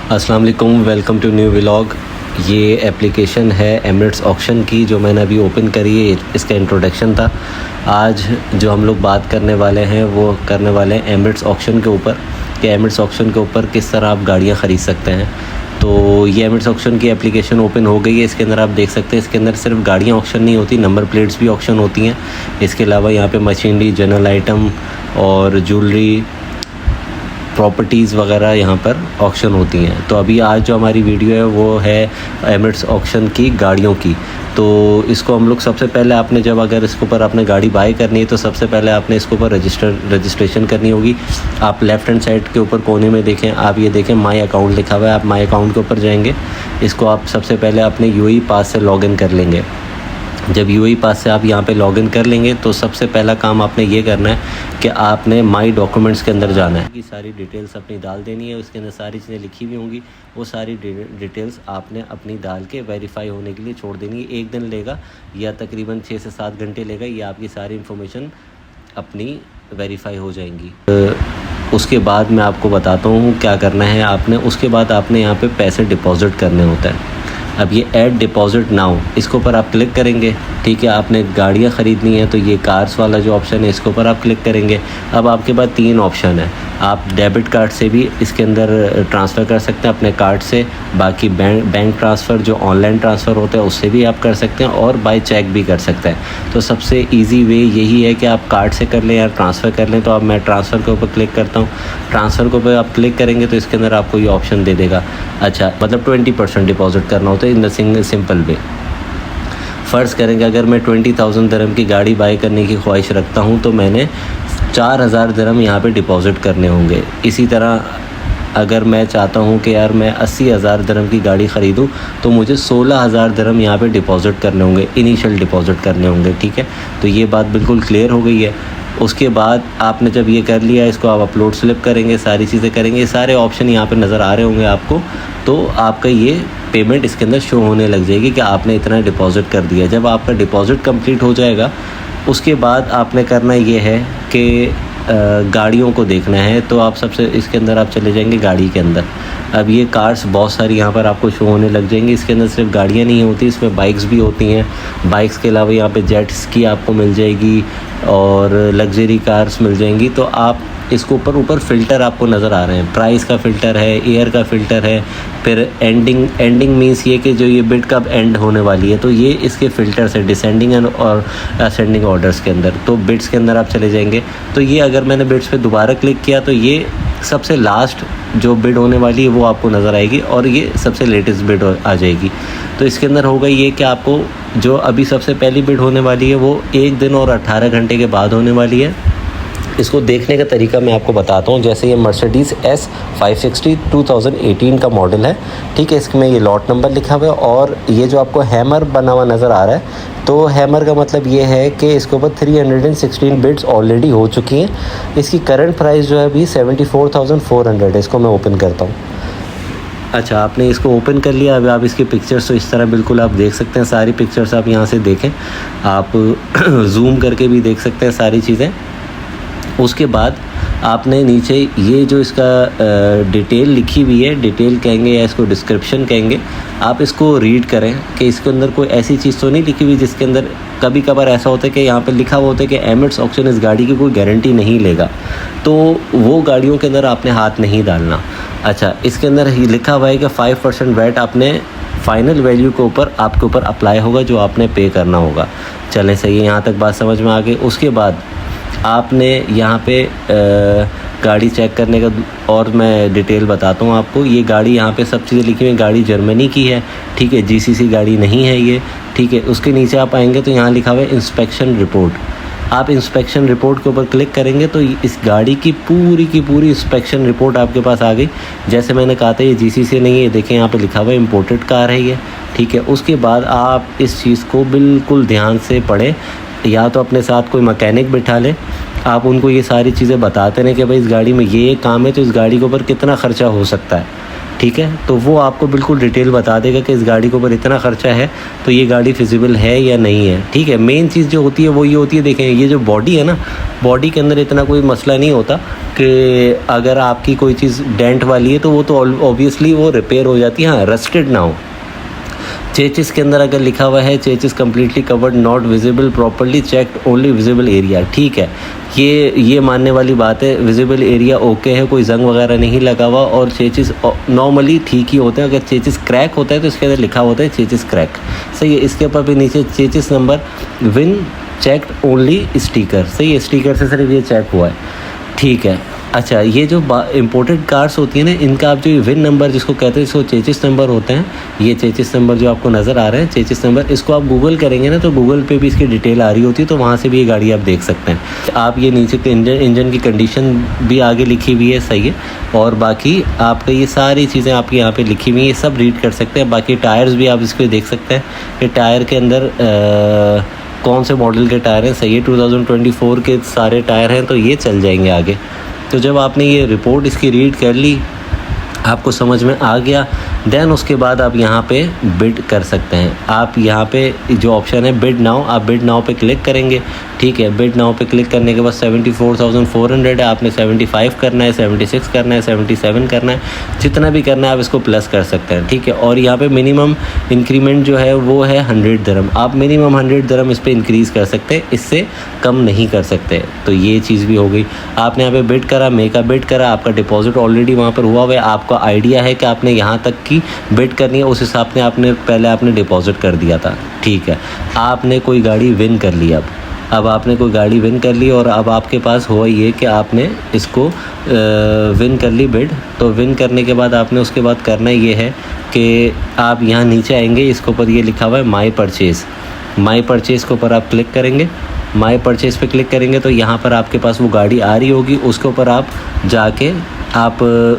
अस्सलाम वालेकुम, welcome to new vlog. ये एप्लीकेशन है एमिरेट्स ऑक्शन की, जो मैंने अभी ओपन करी है। इसका इंट्रोडक्शन था। आज जो हम लोग बात करने वाले हैं वो करने वाले हैं एमिरेट्स ऑक्शन के ऊपर, कि एमिरेट्स ऑक्शन के ऊपर किस तरह आप गाड़ियाँ ख़रीद सकते हैं। तो ये एमिरेट्स ऑक्शन की एप्लीकेशन ओपन हो गई है। इसके अंदर आप देख सकते हैं, इसके अंदर सिर्फ गाड़ियाँ ऑक्शन नहीं होती, नंबर प्लेट्स भी ऑक्शन होती हैं। इसके अलावा यहाँ पे मशीनरी, जनरल आइटम और ज्वेलरी, प्रॉपर्टीज़ वगैरह यहाँ पर ऑक्शन होती हैं। तो अभी आज जो हमारी वीडियो है वो है एमिरेट्स ऑक्शन की गाड़ियों की। तो इसको हम लोग सबसे पहले आपने जब अगर इसके ऊपर आपने गाड़ी बाय करनी है तो सबसे पहले आपने इसके ऊपर रजिस्ट्रेशन करनी होगी। आप लेफ़्ट हैंड साइड के ऊपर कोने में देखें, आप ये देखें माई अकाउंट लिखा हुआ है। आप माई अकाउंट के ऊपर जाएंगे। इसको आप सबसे पहले अपने यूएई पास से लॉगिन कर लेंगे। जब यूएई पास से आप यहाँ पे लॉगिन कर लेंगे तो सबसे पहला काम आपने ये करना है कि आपने माई डॉक्यूमेंट्स के अंदर जाना है। कि सारी डिटेल्स अपनी डाल देनी है। उसके अंदर सारी चीज़ें लिखी हुई होंगी। वो सारी डिटेल्स आपने अपनी डाल के वेरीफाई होने के लिए छोड़ देनी है। 1 दिन लेगा या तकरीबन 6 से 7 घंटे लेगा। ये आपकी सारी इन्फॉर्मेशन अपनी वेरीफाई हो जाएंगी। उसके बाद मैं आपको बताता हूँ क्या करना है आपने। उसके बाद आपने यहाँ पे पैसे डिपॉज़िट करने होता है। अब ये ऐड डिपॉज़िट नाउ, इसके ऊपर आप क्लिक करेंगे। ठीक है, आपने गाड़ियाँ ख़रीदनी है तो ये कार्स वाला जो ऑप्शन है इसके ऊपर आप क्लिक करेंगे। अब आपके पास 3 ऑप्शन है। आप डेबिट कार्ड से भी इसके अंदर ट्रांसफ़र कर सकते हैं अपने कार्ड से। बाकी बैंक ट्रांसफ़र जो ऑनलाइन ट्रांसफ़र होता है उससे भी आप कर सकते हैं, और बाय चेक भी कर सकते हैं। तो सबसे ईजी वे यही है कि आप कार्ड से कर लें या ट्रांसफ़र कर लें। तो अब मैं ट्रांसफ़र के ऊपर क्लिक करता हूँ। ट्रांसफ़र के ऊपर आप क्लिक करेंगे तो इसके अंदर आपको ये ऑप्शन दे देगा। अच्छा, मतलब 20% डिपॉज़िट करना होता है इन द सिंपल वे। फ़र्ज़ करेंगे अगर मैं 20,000 दिरहम की गाड़ी बाई करने की ख्वाहिश रखता हूँ तो मैंने 4,000 दिरहम यहाँ पे डिपॉज़िट करने होंगे। इसी तरह अगर मैं चाहता हूँ कि यार मैं 80,000 दिरहम की गाड़ी ख़रीदूँ तो मुझे 16,000 दिरहम यहाँ पे डिपॉज़िट करने होंगे, इनिशियल डिपॉज़िट करने होंगे। ठीक है, तो ये बात बिल्कुल क्लियर हो गई है। उसके बाद आपने जब ये कर लिया, इसको आप अपलोड स्लिप करेंगे, सारी चीज़ें करेंगे। ये सारे ऑप्शन यहाँ पे नज़र आ रहे होंगे आपको। तो आपका ये पेमेंट इसके अंदर शो होने लग जाएगी कि आपने इतना डिपॉज़िट कर दिया। जब आपका डिपॉज़िट कंप्लीट हो जाएगा उसके बाद आपने करना ये है कि गाड़ियों को देखना है। तो आप सबसे इसके अंदर आप चले जाएंगे गाड़ी के अंदर। अब ये कार्स बहुत सारी यहाँ पर आपको शो होने लग जाएंगी। इसके अंदर सिर्फ गाड़ियाँ नहीं होती, इसमें बाइक्स भी होती हैं। बाइक्स के अलावा यहाँ पे जेट्स की आपको मिल जाएगी और लग्जरी कार्स मिल जाएंगी। तो आप इसको ऊपर फ़िल्टर आपको नज़र आ रहे हैं। प्राइस का फ़िल्टर है, एयर का फ़िल्टर है, फिर एंडिंग मीन्स ये कि जो ये बिड कब एंड होने वाली है। तो ये इसके फ़िल्टर्स है डिसेंडिंग और असेंडिंग ऑर्डर्स के अंदर। तो बिड्स के अंदर आप चले जाएंगे। तो ये अगर मैंने बिड्स पे दोबारा क्लिक किया तो ये सबसे लास्ट जो बिड होने वाली है वो आपको नज़र आएगी और ये सबसे लेटेस्ट बिड आ जाएगी। तो इसके अंदर होगा ये कि आपको जो अभी सबसे पहली बिड होने वाली है वो 1 दिन और 18 घंटे के बाद होने वाली है। इसको देखने का तरीका मैं आपको बताता हूँ। जैसे ये मर्सिडीज़ S560 2018 का मॉडल है। ठीक है, इसमें ये लॉट नंबर लिखा हुआ है और ये जो आपको हैमर बना हुआ नज़र आ रहा है, तो हैमर का मतलब ये है कि इसके ऊपर 316 बिड्स ऑलरेडी हो चुकी हैं। इसकी करंट प्राइस जो है अभी 74,400 है। इसको मैं ओपन करता हूँ। अच्छा, आपने इसको ओपन कर लिया। अब आप इसकी पिक्चर्स तो इस तरह बिल्कुल आप देख सकते हैं। सारी पिक्चर्स आप यहाँ से देखें, आप जूम करके भी देख सकते हैं सारी चीज़ें। उसके बाद आपने नीचे ये जो इसका डिटेल लिखी हुई है, डिटेल कहेंगे या इसको डिस्क्रिप्शन कहेंगे, आप इसको रीड करें कि इसके अंदर कोई ऐसी चीज़ तो नहीं लिखी हुई जिसके अंदर कभी कभार ऐसा होता है कि यहाँ पे लिखा हुआ होता है कि एमिरेट्स ऑक्शन इस गाड़ी की कोई गारंटी नहीं लेगा। तो वो गाड़ियों के अंदर आपने हाथ नहीं डालना। अच्छा, इसके अंदर ही लिखा हुआ है कि 5% वैट आपने फ़ाइनल वैल्यू के ऊपर आपके ऊपर अप्लाई होगा, जो आपने पे करना होगा। चलें, सही है, यहाँ तक बात समझ में आ गई। उसके बाद आपने यहाँ पे गाड़ी चेक करने का और मैं डिटेल बताता हूँ आपको। ये गाड़ी यहाँ पे सब चीज़ें लिखी हुई। गाड़ी जर्मनी की है। ठीक है, जीसीसी गाड़ी नहीं है ये। ठीक है, उसके नीचे आप आएंगे तो यहाँ लिखा हुआ है इंस्पेक्शन रिपोर्ट। आप इंस्पेक्शन रिपोर्ट के ऊपर क्लिक करेंगे तो इस गाड़ी की पूरी इंस्पेक्शन रिपोर्ट आपके पास आ गई। जैसे मैंने कहा था ये जीसीसी नहीं है, देखें यहाँ पे लिखा हुआ है इम्पोर्टेड कार है ये। ठीक है, उसके बाद आप इस चीज़ को बिल्कुल ध्यान से पढ़ें, या तो अपने साथ कोई मैकेनिक बिठा लें। आप उनको ये सारी चीज़ें बताते रहें कि भाई इस गाड़ी में ये काम है तो इस गाड़ी के ऊपर कितना ख़र्चा हो सकता है। ठीक है। तो वो आपको बिल्कुल डिटेल बता देगा कि इस गाड़ी के ऊपर इतना ख़र्चा है तो ये गाड़ी फिजिबल है या नहीं है, ठीक है। मेन चीज़ जो होती है वो ये होती है, देखें ये जो बॉडी है ना, बॉडी के अंदर इतना कोई मसला नहीं होता कि अगर आपकी कोई चीज़ डेंट वाली है तो वो तो ऑब्वियसली वो रिपेयर हो जाती है, हाँ रस्टेड ना हो। चेचिस के अंदर अगर लिखा हुआ है chassis completely covered not visible properly checked only visible area, ठीक है, ये मानने वाली बात है। विजिबल एरिया ओके है, कोई जंग वगैरह नहीं लगा हुआ और चेचिस नॉर्मली ठीक ही होते हैं। अगर चेचिस क्रैक होता है तो इसके अंदर लिखा होता है चेचिस क्रैक, सही है। इसके ऊपर भी नीचे chassis number win checked only sticker, सही है, स्टिकर से सिर्फ ये चेक हुआ है, ठीक है। अच्छा, ये जो इम्पोर्टेड कार्स होती हैं ना, इनका आप जो विन नंबर जिसको कहते हैं, इसको चेचिस नंबर होते हैं। ये चेचिस नंबर जो आपको नज़र आ रहे हैं चेचिस नंबर, इसको आप गूगल करेंगे ना तो गूगल पे भी इसकी डिटेल आ रही होती है, तो वहाँ से भी ये गाड़ी आप देख सकते हैं। आप ये नीचे के इंजन की कंडीशन भी आगे लिखी हुई है, सही है। और बाकी आपका ये सारी चीज़ें आपकी यहाँ पर लिखी हुई हैं, ये सब रीड कर सकते हैं। बाकी टायर्स भी आप इस पर देख सकते हैं कि टायर के अंदर कौन से मॉडल के टायर हैं, सही है। 2024 के सारे टायर हैं तो ये चल जाएंगे आगे। तो जब आपने ये रिपोर्ट इसकी रीड कर ली, आपको समझ में आ गया, देन उसके बाद आप यहाँ पे बिड कर सकते हैं। आप यहाँ पे जो ऑप्शन है बिड नाउ, आप बिड नाउ पे क्लिक करेंगे, ठीक है। बिड नाउ पे क्लिक करने के बाद 74,400 है, आपने 75 करना है, 76 करना है, 77 करना है, जितना भी करना है आप इसको प्लस कर सकते हैं, ठीक है। और यहाँ पे मिनिमम इंक्रीमेंट जो है वो है 100 दिरहम, आप मिनिमम 100 दिरहम इस पर इंक्रीज़ कर सकते हैं, इससे कम नहीं कर सकते। तो ये चीज़ भी हो गई। आपने यहाँ पे बिड करा, मेका बिड करा, आपका डिपॉजिट ऑलरेडी वहाँ पर हुआ है, आपका आइडिया है कि आपने यहाँ तक की बिड करनी है, उस हिसाब से आपने पहले डिपॉजिट कर दिया था, ठीक है। आपने कोई गाड़ी विन कर ली, अब आपने कोई गाड़ी विन कर ली और अब आपके पास हुआ ये कि आपने इसको विन कर ली बिड। तो विन करने के बाद आपने उसके बाद करना ये है कि आप यहाँ नीचे आएंगे, इसके ऊपर ये लिखा हुआ है माई परचेज़, माई परचेज़ के ऊपर आप क्लिक करेंगे। माई परचेज़ पे क्लिक करेंगे तो यहाँ पर आपके पास वो गाड़ी आ रही होगी, उसके ऊपर आप जाके आप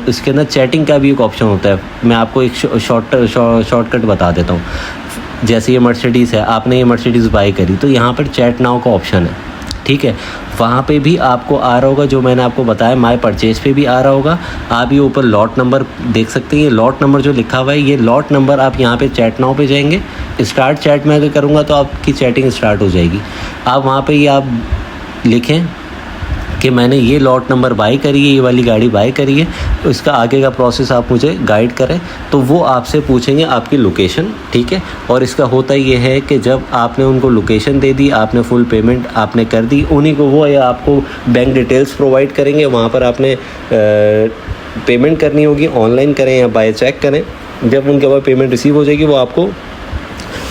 इसके अंदर चैटिंग का भी एक ऑप्शन होता है। मैं आपको एक शॉर्टकट बता देता हूँ। जैसे ये मर्सिडीज़ है, आपने ये मर्सिडीज़ बाई करी तो यहाँ पर चैट नाउ का ऑप्शन है, ठीक है। वहाँ पे भी आपको आ रहा होगा जो मैंने आपको बताया, माई परचेज़ पे भी आ रहा होगा। आप ये ऊपर लॉट नंबर देख सकते हैं, ये लॉट नंबर जो लिखा हुआ है, ये लॉट नंबर आप यहाँ पे चैट नाउ पे जाएंगे। स्टार्ट चैट में अगर करूँगा तो आपकी चैटिंग स्टार्ट हो जाएगी। आप वहाँ पे ये आप लिखें कि मैंने ये लॉट नंबर बाई करी है, ये वाली गाड़ी बाई करी है, तो इसका आगे का प्रोसेस आप मुझे गाइड करें। तो वो आपसे पूछेंगे आपकी लोकेशन, ठीक है। और इसका होता ये है कि जब आपने उनको लोकेशन दे दी, आपने फुल पेमेंट आपने कर दी, उन्हीं को वो या आपको बैंक डिटेल्स प्रोवाइड करेंगे। वहाँ पर आपने पेमेंट करनी होगी, ऑनलाइन करें या बाय चेक करें। जब उनके पास पेमेंट रिसीव हो जाएगी, वो आपको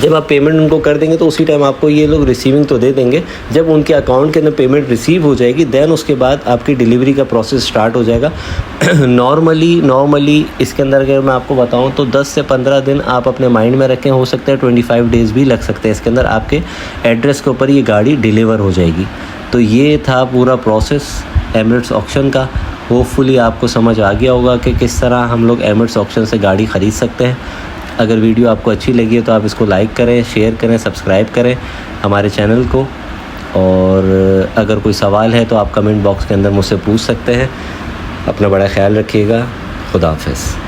जब आप पेमेंट उनको कर देंगे तो उसी टाइम आपको ये लोग रिसीविंग तो दे देंगे। जब उनके अकाउंट के अंदर पेमेंट रिसीव हो जाएगी, देन उसके बाद आपकी डिलीवरी का प्रोसेस स्टार्ट हो जाएगा। नॉर्मली इसके अंदर अगर मैं आपको बताऊं तो 10 से 15 दिन आप अपने माइंड में रखें, हो सकता है 25 डेज़ भी लग सकते हैं। इसके अंदर आपके एड्रेस के ऊपर ये गाड़ी डिलीवर हो जाएगी। तो ये था पूरा प्रोसेस एमिरेट्स ऑक्शन का। होपफुली आपको समझ आ गया होगा कि किस तरह हम लोग एमिरेट्स ऑक्शन से गाड़ी ख़रीद सकते हैं। अगर वीडियो आपको अच्छी लगी है तो आप इसको लाइक करें, शेयर करें, सब्सक्राइब करें हमारे चैनल को। और अगर कोई सवाल है तो आप कमेंट बॉक्स के अंदर मुझसे पूछ सकते हैं। अपना बड़ा ख्याल रखिएगा। खुदा हाफ़िज़।